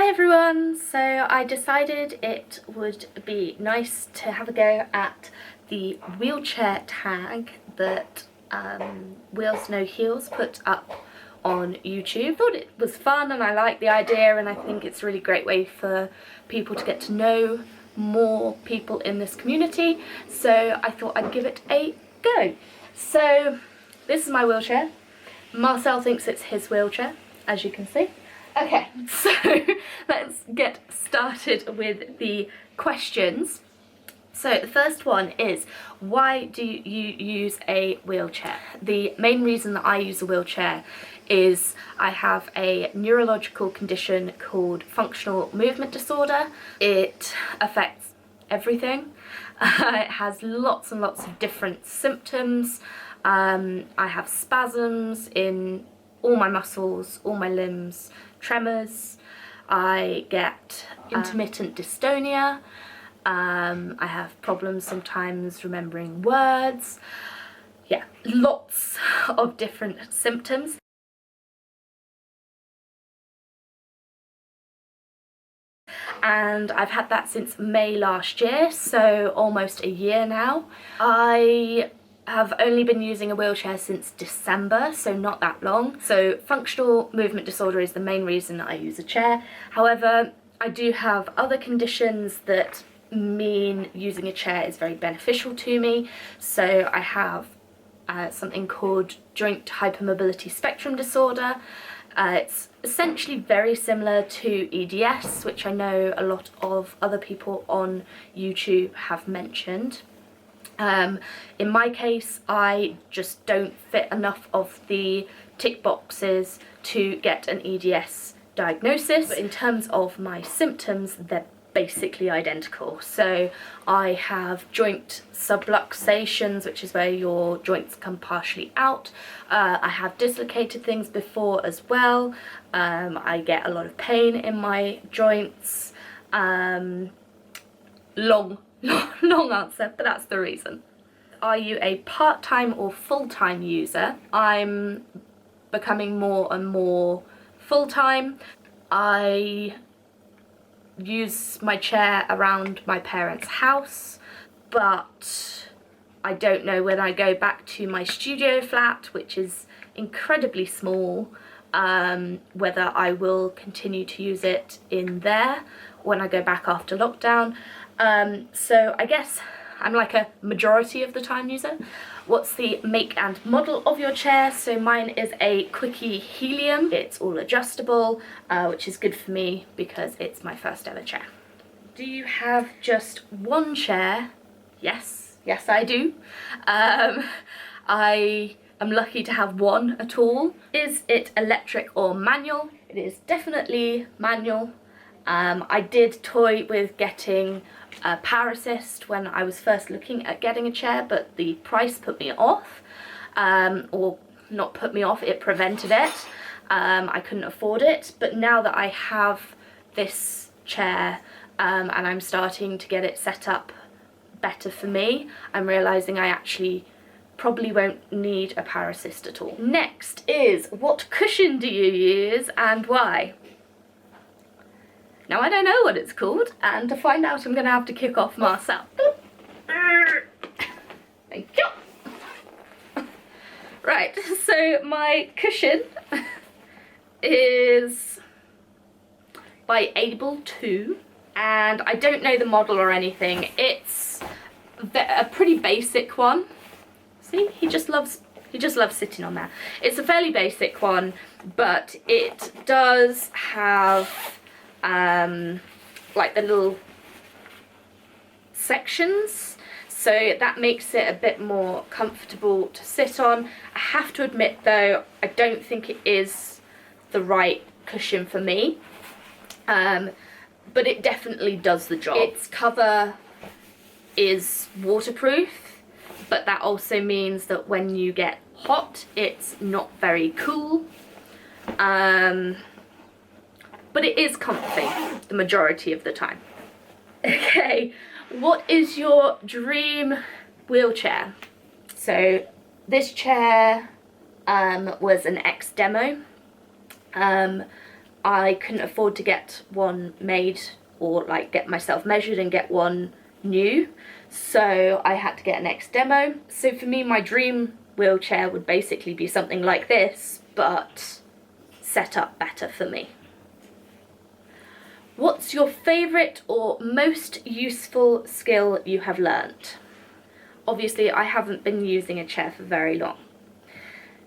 Hi everyone! So I decided it would be nice to have a go at the wheelchair tag that Wheels No Heels put up on YouTube. I thought it was fun and I like the idea, and I think it's a really great way for people to get to know more people in this community, so I thought I'd give it a go. So this is my wheelchair. Marcel thinks it's his wheelchair, as you can see. Okay, so let's get started with the questions. So the first one is, why do you use a wheelchair? The main reason that I use a wheelchair is I have a neurological condition called functional movement disorder. It affects everything. It has lots and lots of different symptoms. I have spasms in all my muscles, all my limbs, tremors. I get intermittent dystonia. I have problems sometimes remembering words. Yeah, lots of different symptoms. And I've had that since May last year, so almost a year now. I have only been using a wheelchair since December, so not that long. So functional movement disorder is the main reason I use a chair. However, I do have other conditions that mean using a chair is very beneficial to me. So I have something called joint hypermobility spectrum disorder. It's essentially very similar to EDS, which I know a lot of other people on YouTube have mentioned. In my case, I just don't fit enough of the tick boxes to get an EDS diagnosis. But in terms of my symptoms, they're basically identical. So I have joint subluxations, which is where your joints come partially out. I have dislocated things before as well. I get a lot of pain in my joints. Long answer, but that's the reason. Are you a part-time or full-time user? I'm becoming more and more full-time. I use my chair around my parents' house, but I don't know when I go back to my studio flat, which is incredibly small, whether I will continue to use it in there when I go back after lockdown. So I guess I'm like a majority of the time user. What's the make and model of your chair? So mine is a Quickie Helium. It's all adjustable, which is good for me because it's my first ever chair. Do you have just one chair? Yes, I do. I am lucky to have one at all. Is it electric or manual? It is definitely manual. I did toy with getting a power assist when I was first looking at getting a chair, but the price put me off, or not put me off, it prevented it. I couldn't afford it, but now that I have this chair and I'm starting to get it set up better for me, I'm realising I actually probably won't need a power assist at all. Next is, what cushion do you use and why? Now I don't know what it's called, and to find out I'm going to have to kick off Marcel. Thank you. Right, so my cushion is by Able 2, and I don't know the model or anything. It's a pretty basic one. See, he just loves sitting on there. It's a fairly basic one, but it does have like the little sections, so that makes it a bit more comfortable to sit on. I have to admit though, I don't think it is the right cushion for me, but it definitely does the job. Its cover is waterproof, but that also means that when you get hot, it's not very cool. But it is comfy the majority of the time. Okay, what is your dream wheelchair? So this chair was an ex-demo. I couldn't afford to get one made or like get myself measured and get one new, so I had to get an ex demo. So for me, my dream wheelchair would basically be something like this, but set up better for me. What's your favourite or most useful skill you have learnt? Obviously, I haven't been using a chair for very long,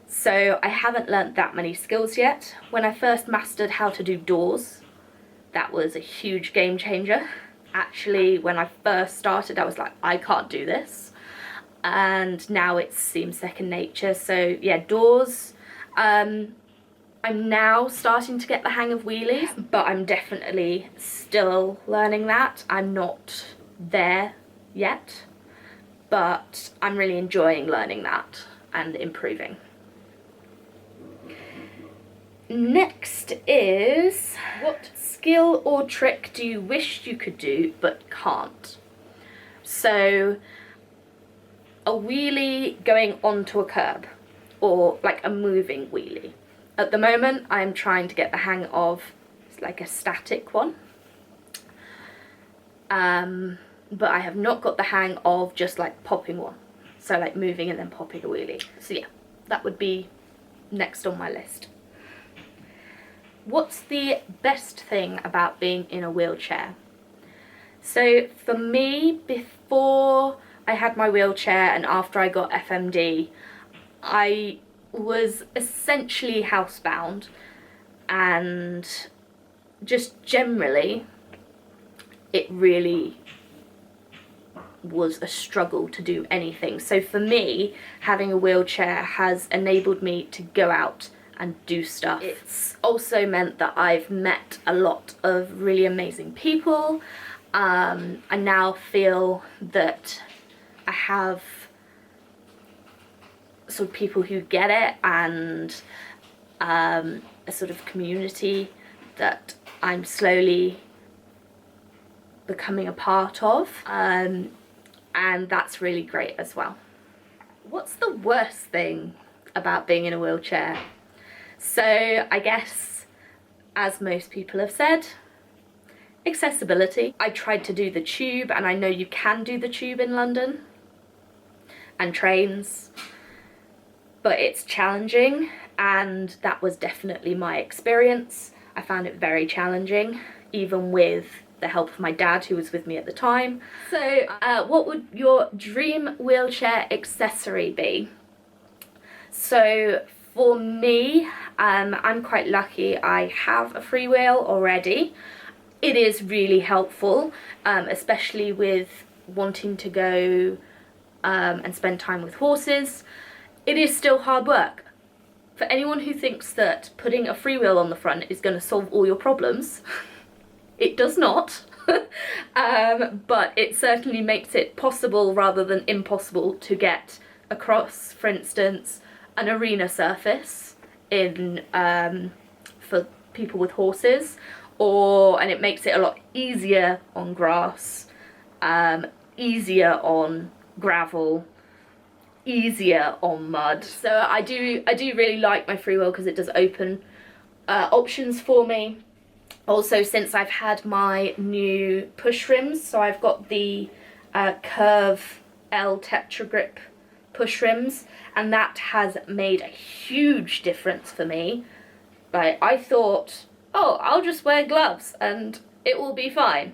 so I haven't learnt that many skills yet. When I first mastered how to do doors, that was a huge game changer. Actually, when I first started, I was like, I can't do this. And now it seems second nature. So yeah, doors. I'm now starting to get the hang of wheelies, but I'm definitely still learning that. I'm not there yet, but I'm really enjoying learning that and improving. Next is, what skill or trick do you wish you could do but can't? So a wheelie going onto a curb, or like a moving wheelie. At the moment I'm trying to get the hang of like a static one, but I have not got the hang of just like popping one, so like moving and then popping a wheelie. So yeah, that would be next on my list. What's the best thing about being in a wheelchair? So for me, before I had my wheelchair and after I got FMD, I was essentially housebound, and just generally it really was a struggle to do anything. So for me, having a wheelchair has enabled me to go out and do stuff. It's also meant that I've met a lot of really amazing people. I now feel that I have sort of people who get it, and a sort of community that I'm slowly becoming a part of, and that's really great as well. What's the worst thing about being in a wheelchair? So I guess, as most people have said, accessibility. I tried to do the tube, and I know you can do the tube in London, and trains, but it's challenging, and that was definitely my experience. I found it very challenging, even with the help of my dad, who was with me at the time. So what would your dream wheelchair accessory be? So for me, I'm quite lucky. I have a freewheel already. It is really helpful, especially with wanting to go and spend time with horses. It is still hard work. For anyone who thinks that putting a freewheel on the front is going to solve all your problems, it does not. But it certainly makes it possible rather than impossible to get across, for instance, an arena surface in for people with horses, and it makes it a lot easier on grass, easier on gravel, easier on mud. So I do really like my freewheel because it does open options for me. Also, since I've had my new push rims, so I've got the Curve L Tetra Grip push rims, and that has made a huge difference for me. Like, I thought, oh, I'll just wear gloves and it will be fine.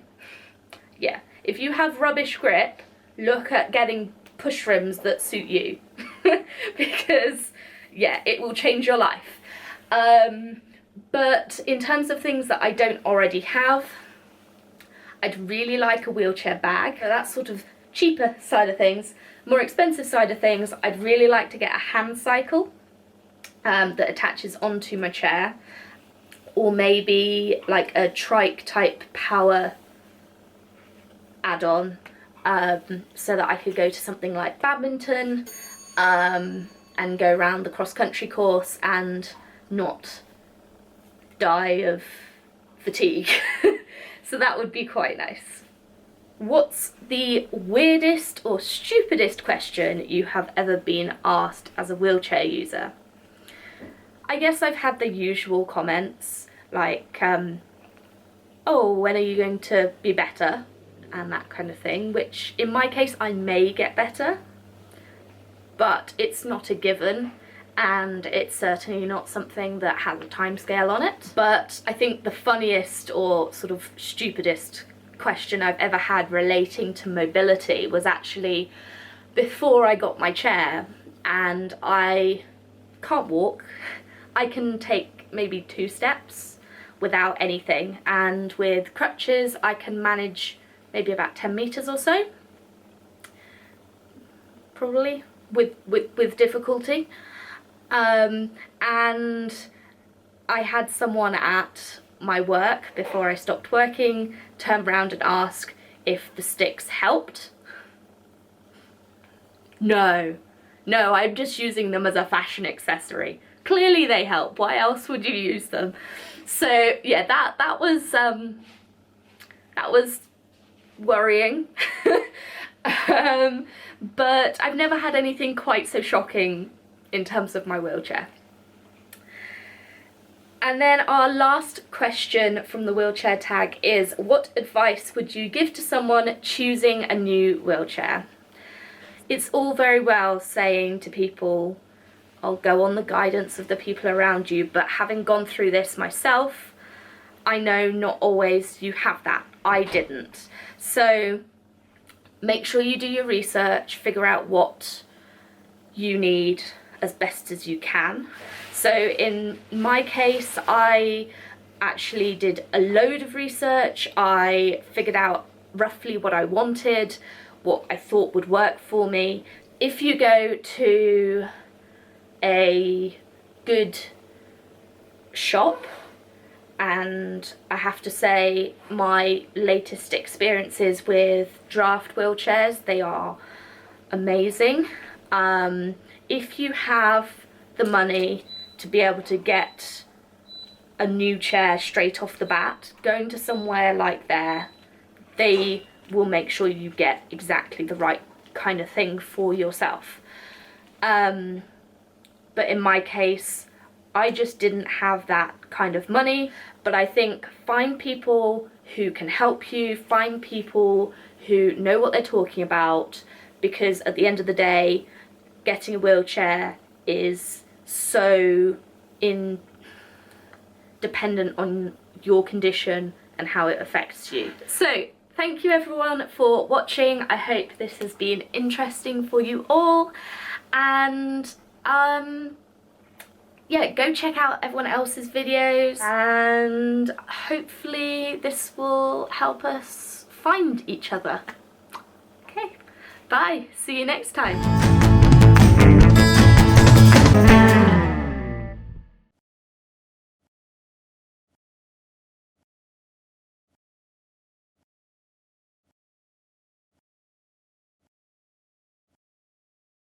Yeah, if you have rubbish grip, look at getting push rims that suit you. Because, yeah, it will change your life. But in terms of things that I don't already have, I'd really like a wheelchair bag. So that's sort of cheaper side of things. More expensive side of things, I'd really like to get a hand cycle that attaches onto my chair, or maybe like a trike type power add-on, so that I could go to something like badminton and go around the cross-country course and not die of fatigue. So that would be quite nice. What's the weirdest or stupidest question you have ever been asked as a wheelchair user? I guess I've had the usual comments, like, oh, when are you going to be better, and that kind of thing, which in my case I may get better, but it's not a given, and it's certainly not something that has a timescale on it. But I think the funniest or sort of stupidest question I've ever had relating to mobility was actually before I got my chair, and I can't walk. I can take maybe 2 steps without anything, and with crutches I can manage maybe about 10 meters or so, probably with difficulty. And I had someone at my work before I stopped working turn around and ask if the sticks helped. No, I'm just using them as a fashion accessory. Clearly they help. Why else would you use them? So yeah, that was worrying. But I've never had anything quite so shocking in terms of my wheelchair. And then our last question from the wheelchair tag is, what advice would you give to someone choosing a new wheelchair? It's all very well saying to people, I'll go on the guidance of the people around you, but having gone through this myself, I know not always you have that. I didn't. So make sure you do your research, figure out what you need as best as you can. So in my case, I actually did a load of research. I figured out roughly what I wanted, what I thought would work for me. If you go to a good shop, and I have to say my latest experiences with draft wheelchairs, they are amazing. If you have the money to be able to get a new chair straight off the bat, going to somewhere like there, they will make sure you get exactly the right kind of thing for yourself. But in my case, I just didn't have that kind of money. But I think find people who can help you, find people who know what they're talking about, because at the end of the day, getting a wheelchair is so dependent on your condition and how it affects you. So thank you everyone for watching. I hope this has been interesting for you all, and yeah, go check out everyone else's videos, and hopefully this will help us find each other. Okay, bye, see you next time.